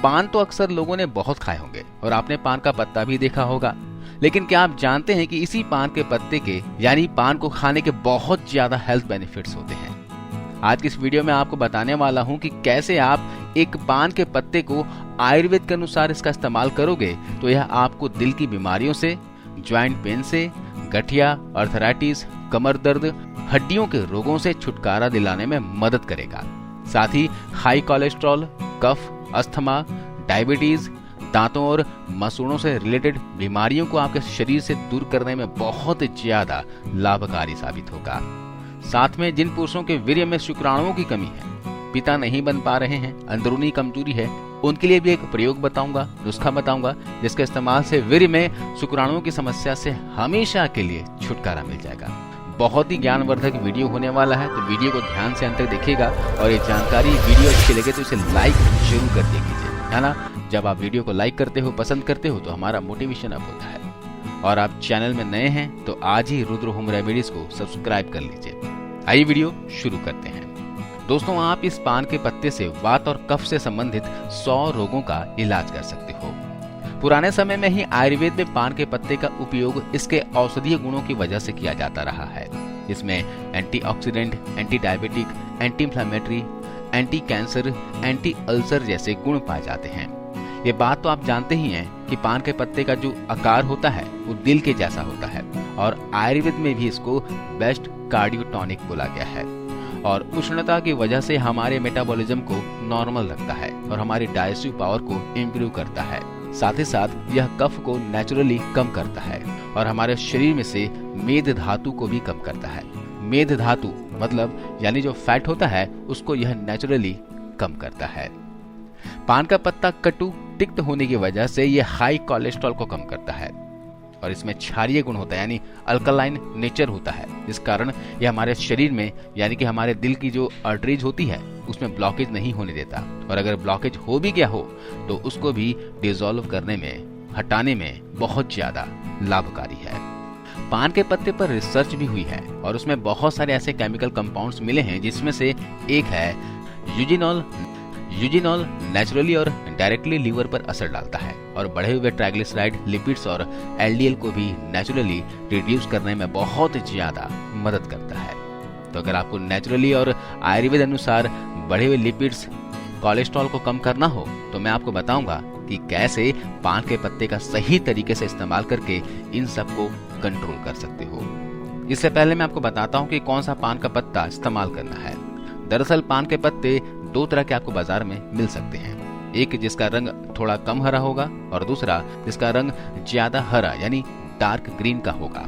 पान तो अक्सर लोगों ने बहुत खाए होंगे और आपने पान का पत्ता भी देखा होगा, लेकिन क्या आप जानते हैं कि इसी पान के पत्ते के यानी पान को खाने के बहुत ज्यादा हेल्थ बेनिफिट्स होते हैं। आज की इस वीडियो में आपको बताने वाला हूं कि कैसे आप एक पान के पत्ते को आयुर्वेद के अनुसार इसका इस्तेमाल करोगे तो यह आपको दिल की बीमारियों से, ज्वाइंट पेन से, गठिया, अर्थराइटिस, कमर दर्द, हड्डियों के रोगों से छुटकारा दिलाने में मदद करेगा। साथ ही हाई कोलेस्ट्रॉल, कफ, अस्थमा, डायबिटीज, दांतों और मसूड़ों से रिलेटेड बीमारियों को आपके शरीर से दूर करने में बहुत ज्यादा लाभकारी साबित होगा। साथ में जिन पुरुषों के वीर्य में शुक्राणुओं की कमी है, पिता नहीं बन पा रहे हैं, अंदरूनी कमजोरी है, उनके लिए भी एक प्रयोग बताऊंगा, नुस्खा बताऊंगा, जिसके इस्तेमाल से वीर्य में शुक्राणुओं की समस्या से हमेशा के लिए छुटकारा मिल जाएगा। बहुत ही ज्ञानवर्धक वीडियो होने वाला है, तो वीडियो को ध्यान से अंत तक देखिएगा और ये जानकारी वीडियो अच्छी लगे तो इसे लाइक जरूर कर दीजिए, है ना। जब आप वीडियो को लाइक करते हो, पसंद करते हो तो हमारा मोटिवेशन अप होता है। और आप चैनल में नए हैं तो आज ही रुद्र होम रेमेडीज को सब्सक्राइब कर लीजिए। आइए वीडियो शुरू करते हैं। दोस्तों, आप इस पान के पत्ते से वात और कफ से संबंधित 100 रोगों का इलाज कर सकते हो। पुराने समय में ही आयुर्वेद में पान के पत्ते का उपयोग इसके औषधीय गुणों की वजह से किया जाता रहा है। इसमें antioxidant, anti diabetic, anti inflammatory, anti cancer, anti ulcer जैसे गुण पाए जाते हैं। ये बात तो आप जानते ही हैं कि पान के पत्ते का जो आकार होता है वो दिल के जैसा होता है और आयुर्वेद में भी इसको बेस्ट कार्डियोटॉनिक बोला गया है। और उष्णता की वजह से हमारे मेटाबॉलिज्म को नॉर्मल रखता है और हमारी डाइजेस्टिव पावर को इम्प्रूव करता है। साथ ही साथ यह कफ को नेचुरली कम करता है और हमारे शरीर में से मेद धातु को भी कम करता है। मेद धातु मतलब यानी जो फैट होता है उसको यह नेचुरली कम करता है। पान का पत्ता कटु तिक्त होने की वजह से यह हाई कोलेस्ट्रॉल को कम करता है और इसमें क्षारीय गुण होता है यानी अल्कलाइन नेचर होता है, जिस कारण यह हमारे शरीर में यानी कि हमारे दिल की जो आर्टरीज होती है उसमें ब्लॉकेज नहीं होने देता और अगर ब्लॉकेज हो भी गया हो तो उसको भी डिसॉल्व करने में, हटाने में बहुत ज्यादा लाभकारी है। पान के पत्ते पर रिसर्च भी हुई है और उसमें बहुत सारे ऐसे केमिकल कंपाउंड्स मिले हैं जिसमें से एक है यूजिनॉल। यूजिनॉल नेचुरली और डायरेक्टली लीवर पर असर डालता है और बढ़े हुए ट्राइग्लिसराइड, लिपिड्स और एलडीएल को भी नेचुरली रिड्यूस करने में बहुत ज्यादा मदद करता है। तो अगर आपको नेचुरली और आयुर्वेद अनुसार बढ़े हुए लिपिड्स, कोलेस्ट्रॉल को कम करना हो तो मैं आपको बताऊंगा कि कैसे पान के पत्ते का सही तरीके से इस्तेमाल करके इन सब को कंट्रोल कर सकते हो। इससे पहले मैं आपको बताता हूँ कि कौन सा पान का पत्ता इस्तेमाल करना है। दरअसल पान के पत्ते 2 तरह के आपको बाजार में मिल सकते हैं, एक जिसका रंग थोड़ा कम हरा होगा और दूसरा जिसका रंग ज्यादा हरा यानी डार्क ग्रीन का होगा।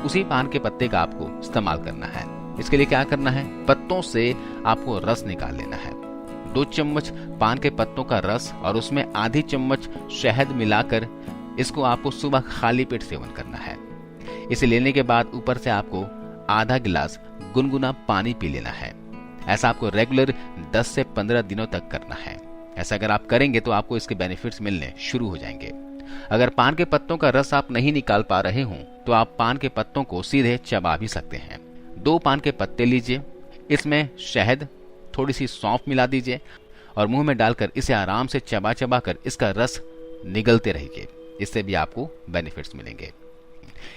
उसी पान के पत्ते का आपको इस्तेमाल करना है। इसके लिए क्या करना है, पत्तों से आपको रस निकाल लेना है। 2 चम्मच पान के पत्तों का रस और उसमें आधी चम्मच शहद मिलाकर इसको आपको सुबह खाली पेट सेवन करना है। इसे लेने के बाद ऊपर से आपको आधा गिलास गुनगुना पानी पी लेना है। ऐसा आपको रेगुलर 10 से 15 दिनों तक करना है। ऐसा अगर आप करेंगे तो आपको इसके बेनिफिट्स मिलने शुरू हो जाएंगे। अगर पान के पत्तों का रस आप नहीं निकाल पा रहे हो तो आप पान के पत्तों को सीधे चबा भी सकते हैं। 2 पान के पत्ते लीजिए, इसमें शहद, थोड़ी सी सौंफ मिला दीजिए और मुंह में डालकर इसे आराम से चबा चबा कर इसका रस निगलते रहिए। इससे भी आपको बेनिफिट्स मिलेंगे।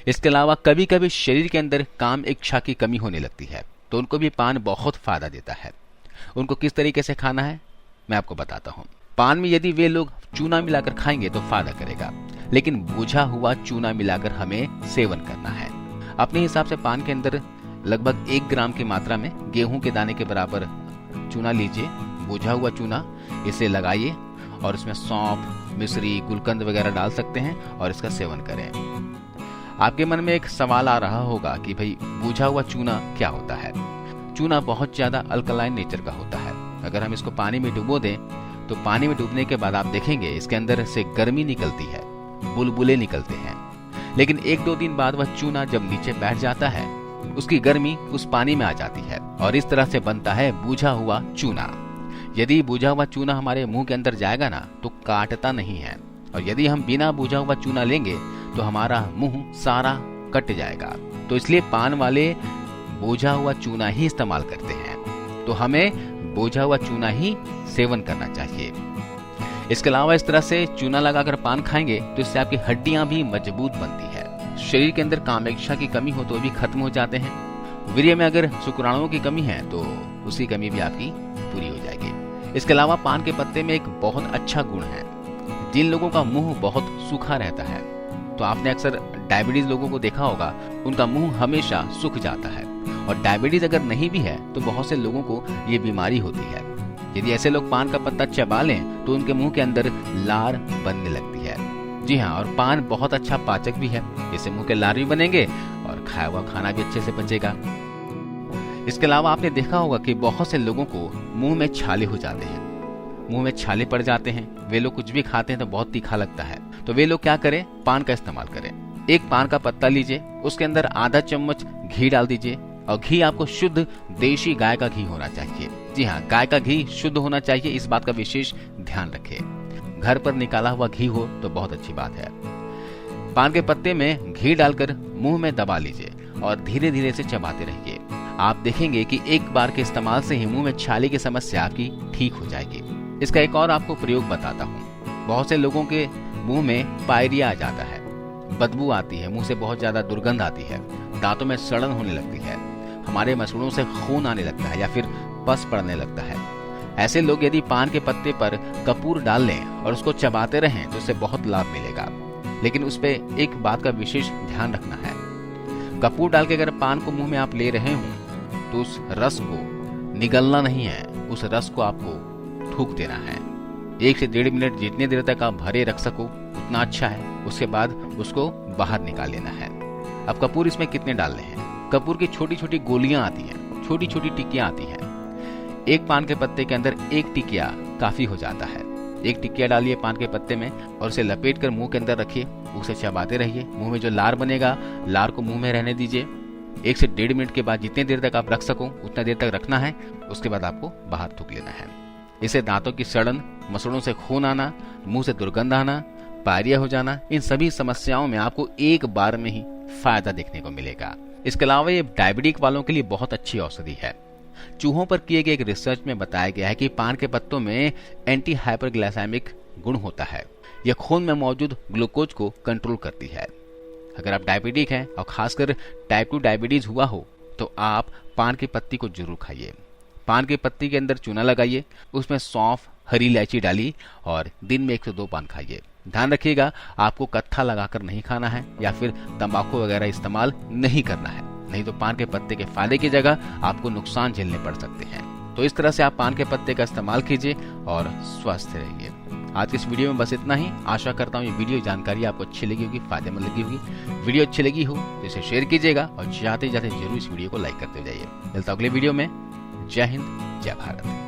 इसके अलावा कभी कभी शरीर के अंदर काम इच्छा की कमी होने लगती है तो उनको भी पान बहुत फायदा देता है। उनको किस तरीके से खाना है मैं आपको बताता हूँ। पान में यदि वे लोग चूना मिलाकर खाएंगे तो फायदा करेगा, लेकिन बुझा हुआ चूना मिलाकर हमें सेवन करना है। अपने हिसाब से पान के अंदर लगभग 1 ग्राम की मात्रा में गेहूं के दाने के बराबर चूना लीजिए, बुझा हुआ चूना, इसे लगाइए और इसमें सौंफ, मिश्री, गुलकंद वगैरह डाल सकते हैं और इसका सेवन करें। आपके मन में एक सवाल आ रहा होगा कि भाई बुझा हुआ चूना क्या होता है। चूना बहुत ज्यादा अल्कलाइन नेचर का होता है। अगर हम इसको पानी में डुबो दें तो पानी में डूबने के बाद आप देखेंगे इसके अंदर से गर्मी निकलती है, बुलबुले निकलते हैं, लेकिन 1-2 दिन बाद वह चूना जब नीचे बैठ जाता है उसकी गर्मी उस पानी में आ जाती है और इस तरह से बनता है बुझा हुआ चूना। यदि बुझा हुआ चूना हमारे मुंह के अंदर जाएगा ना तो काटता नहीं है और यदि हम बिना बुझा हुआ चूना लेंगे तो हमारा मुंह सारा कट जाएगा। तो इसलिए पान वाले बुझा हुआ चूना ही इस्तेमाल करते हैं। तो हमें बुझा हुआ चूना ही सेवन करना चाहिए। इसके अलावा इस तरह से चूना लगाकर पान खाएंगे तो इससे आपकी हड्डियां भी मजबूत बनती है। शरीर के अंदर कामेक्षा की कमी हो तो भी खत्म हो जाते हैं। वीर्य में अगर शुक्राणुओं की कमी है तो उसकी कमी भी आपकी पूरी हो जाएगी। इसके अलावा पान के पत्ते में एक बहुत अच्छा गुण है। जिन लोगों का मुंह बहुत सूखा रहता है, तो आपने अक्सर डायबिटीज लोगों को देखा होगा, उनका मुंह हमेशा सूख जाता है। और डायबिटीज अगर नहीं भी है तो बहुत से लोगों को ये बीमारी होती है। यदि ऐसे लोग पान का पत्ता चबा लें तो उनके मुंह के अंदर लार बनने लगती है। जी हाँ, और पान बहुत अच्छा पाचक भी है। इससे मुंह के लार भी बनेंगे और खाया हुआ खाना भी अच्छे से पचेगा। इसके अलावा आपने देखा होगा कि बहुत से लोगों को मुंह में छाले हो जाते हैं, मुंह में छाले पड़ जाते हैं। वे लोग कुछ भी खाते हैं तो बहुत तीखा लगता है, तो वे लोग क्या करें, पान का इस्तेमाल करें। एक पान का पत्ता लीजिए, उसके अंदर आधा चम्मच घी डाल दीजिए, और घी आपको शुद्ध देशी गाय का घी होना चाहिए। जी हाँ, गाय का घी शुद्ध होना चाहिए, इस बात का विशेष ध्यान रखें। घर पर निकाला हुआ घी हो तो बहुत अच्छी बात है। पान के पत्ते में घी डालकर मुंह में दबा लीजिए और धीरे धीरे से चबाते रहिए। आप देखेंगे कि एक बार के इस्तेमाल से ही मुंह में छाले की समस्या आपकी ठीक हो जाएगी। इसका एक और आपको प्रयोग बताता हूँ। बहुत से लोगों के मुंह में पायरिया आ जाता है, बदबू आती है, मुंह से बहुत ज्यादा दुर्गंध आती है, दांतों में सड़न होने लगती है, हमारे मसूड़ों से खून आने लगता है या फिर पस पड़ने लगता है। ऐसे लोग यदि पान के पत्ते पर कपूर डाल लें और उसको चबाते रहें तो उससे बहुत लाभ मिलेगा। लेकिन उस पे एक बात का विशेष ध्यान रखना है। कपूर डाल के अगर पान को मुंह में आप ले रहे हो तो उस रस को निगलना नहीं है, उस रस को आपको थूक देना है। 1 से 1.5 मिनट जितनी देर तक आप भरे रख सको उतना अच्छा है। उसके बाद उसको बाहर निकाल लेना है। अब कपूर इसमें कितने डालने हैं? कपूर की छोटी छोटी गोलियां आती हैं, छोटी छोटी टिकियां आती हैं। एक पान के पत्ते के अंदर एक टिकिया काफी हो जाता है। एक टिकिया डालिए पान के पत्ते में और उसे लपेट कर मुंह के अंदर रखिए, उसे चबाते रहिए। मुंह में जो लार बनेगा, लार को मुंह में रहने दीजिए। 1 से 1.5 मिनट के बाद जितनी देर तक आप रख सको उतना देर तक रखना है। उसके बाद आपको बाहर थूक लेना है। इससे दांतों की सड़न, मसूड़ों से खून आना, मुंह से दुर्गंध आना, पायरिया हो जाना, इन सभी समस्याओं में आपको एक बार में ही फायदा देखने को मिलेगा। इसके अलावा ये डायबिटिक वालों के लिए बहुत अच्छी औषधि है। चूहों पर किए गए एक रिसर्च में बताया गया है कि पान के पत्तों में एंटी हाइपरग्लाइसेमिक गुण होता है। यह खून में मौजूद ग्लूकोज को कंट्रोल करती है। अगर आप डायबिटिक हैं और खासकर टाइप 2 डायबिटीज हुआ हो तो आप पान की पत्ती को जरूर खाइए। पान की पत्ती के अंदर चूना लगाइए, उसमें सौंफ, हरी इलायची डालिए और दिन में 1 से 2 पान खाइए। ध्यान रखिएगा, आपको कत्था लगाकर नहीं खाना है या फिर तंबाकू वगैरह इस्तेमाल नहीं करना है, नहीं तो पान के पत्ते के फायदे की जगह आपको नुकसान झेलने पड़ सकते हैं। तो इस तरह से आप पान के पत्ते का इस्तेमाल कीजिए और स्वस्थ रहिए। आज की इस वीडियो में बस इतना ही। आशा करता हूँ ये वीडियो जानकारी आपको अच्छी लगी होगी, फायदेमंद लगी होगी। वीडियो अच्छी लगी हो तो इसे शेयर कीजिएगा और जाते जाते जरूर इस वीडियो को लाइक करते जाइए। मिलता हूं अगले वीडियो में। जय हिंद, जय भारत।